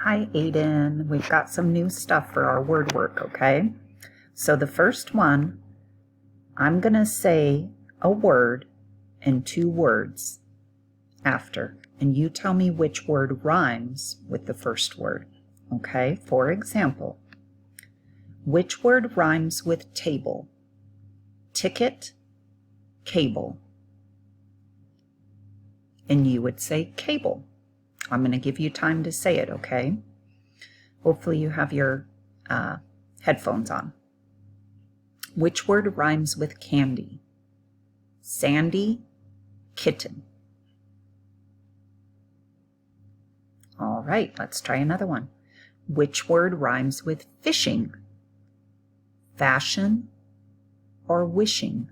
Hi, Aiden. We've got some new stuff for our word work, okay? So the first one, I'm going to say a word and two words after, and you tell me which word rhymes with the first word, okay? For example, which word rhymes with table? Ticket, cable. And you would say cable. I'm going to give you time to say it, okay? Hopefully you have your headphones on. Which word rhymes with candy? Sandy, kitten. All right, let's try another one. Which word rhymes with fishing? Fashion or wishing?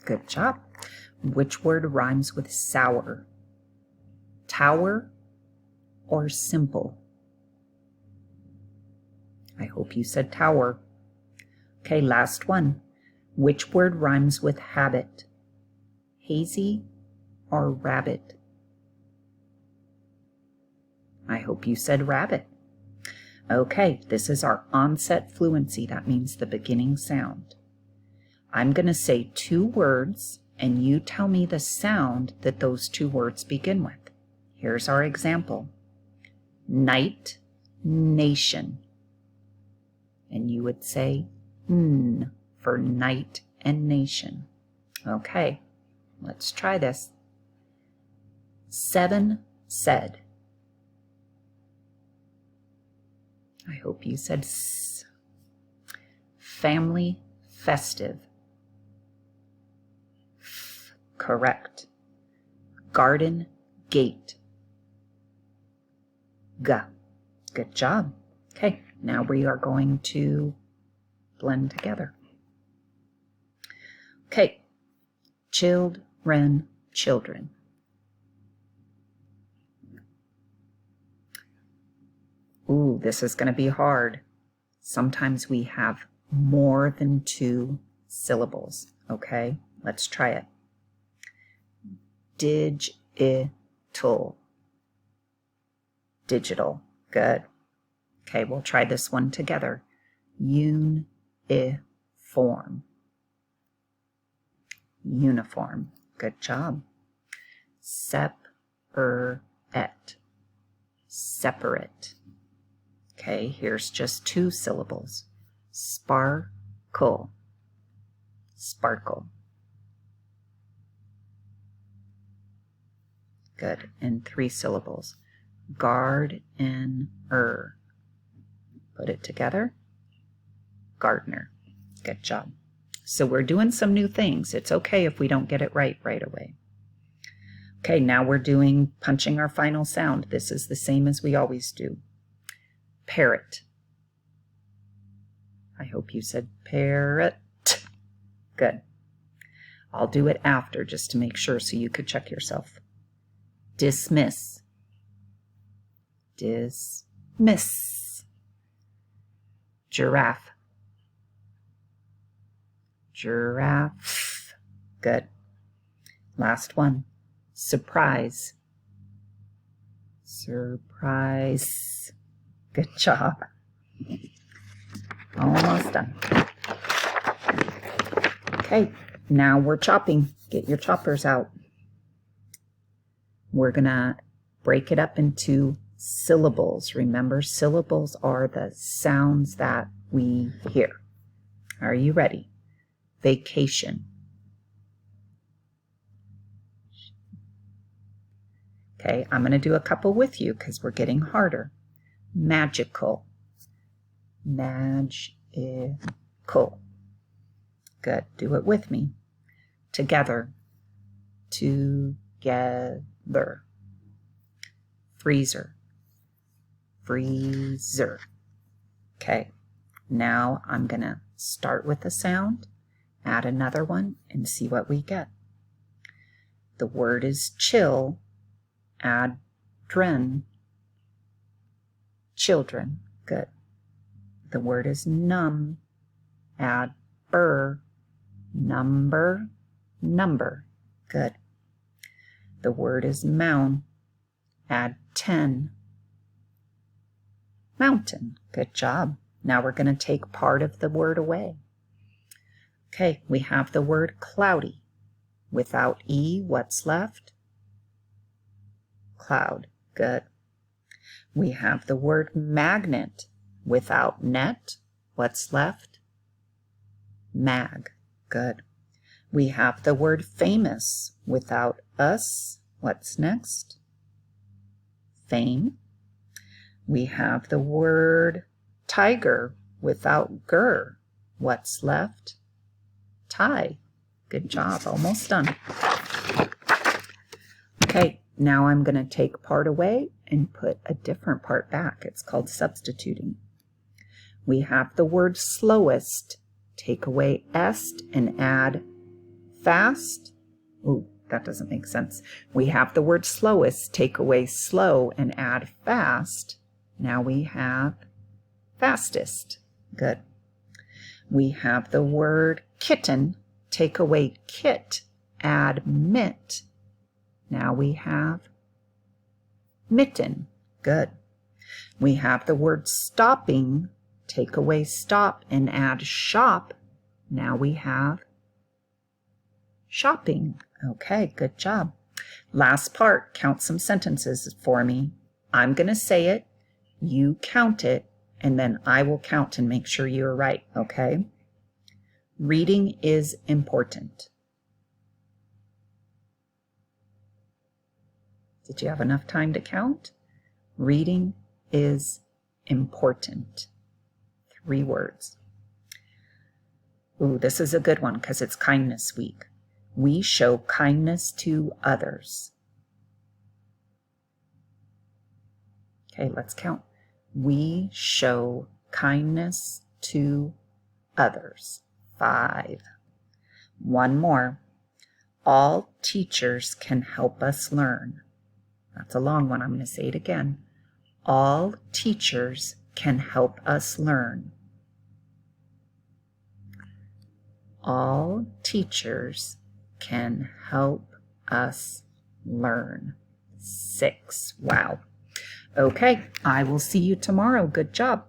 Good job. Which word rhymes with sour? Tower or simple? I hope you said tower. Okay, last one. Which word rhymes with habit? Hazy or rabbit? I hope you said rabbit. Okay, this is our onset fluency. That means the beginning sound. I'm going to say two words, and you tell me the sound that those two words begin with. Here's our example. Night, nation. And you would say N for night and nation. Okay, let's try this. 7 said. I hope you said S. Family, festive. F, correct. Garden, gate. G. Good job. Okay, now we are going to blend together. Okay, children, children. Ooh, this is going to be hard. Sometimes we have more than 2 syllables. Okay, let's try it. Digital. Digital. Good. Okay, we'll try this one together. Uniform. Uniform. Good job. Separate. Separate. Okay, here's just 2 syllables. Sparkle. Sparkle. Good. And 3 syllables. Gardener. Put it together. Gardener. Good job. So we're doing some new things. It's okay if we don't get it right away. Okay, now we're doing punching our final sound. This is the same as we always do. Parrot. I hope you said parrot. Good. I'll do it after just to make sure so you could check yourself. Dismiss. Dismiss. Giraffe. Giraffe. Good. Last one. Surprise. Surprise. Good job. Almost done. Okay, now we're chopping. Get your choppers out. We're going to break it up into syllables. Remember, syllables are the sounds that we hear. Are you ready? Vacation. Okay, I'm going to do a couple with you because we're getting harder. Magical. Magical. Good. Do it with me. Together. Together. Freezer. Freezer. Okay. Now I'm going to start with a sound, add another one, and see what we get. The word is chill. Add dren. Children. Good. The word is numb. Add number. Good. The word is mound. Add 10. Mountain. Good job. Now we're going to take part of the word away. Okay, we have the word cloudy. Without E, what's left? Cloud. Good. We have the word magnet. Without net, what's left? Mag. Good. We have the word famous. Without us, what's next? Fame. We have the word tiger. Without ger, what's left? Tie. Good job. Almost done. Okay, now I'm going to take part away and put a different part back. It's called substituting. We have the word slowest. Take away est and add fast. Ooh, that doesn't make sense. We have the word slowest. Take away slow and add fast. Now we have fastest. Good. We have the word kitten. Take away kit, add mitt. Now we have mitten. Good. We have the word stopping. Take away stop and add shop. Now we have shopping. Okay, good job. Last part, count some sentences for me. I'm going to say it, you count it, and then I will count and make sure you're right, okay? Reading is important. Did you have enough time to count? Reading is important. 3 words. Ooh, this is a good one because it's Kindness Week. We show kindness to others. Okay, let's count. We show kindness to others. 5. One more. All teachers can help us learn. That's a long one. I'm going to say it again. All teachers can help us learn. All teachers can help us learn. 6. Wow. Okay, I will see you tomorrow. Good job.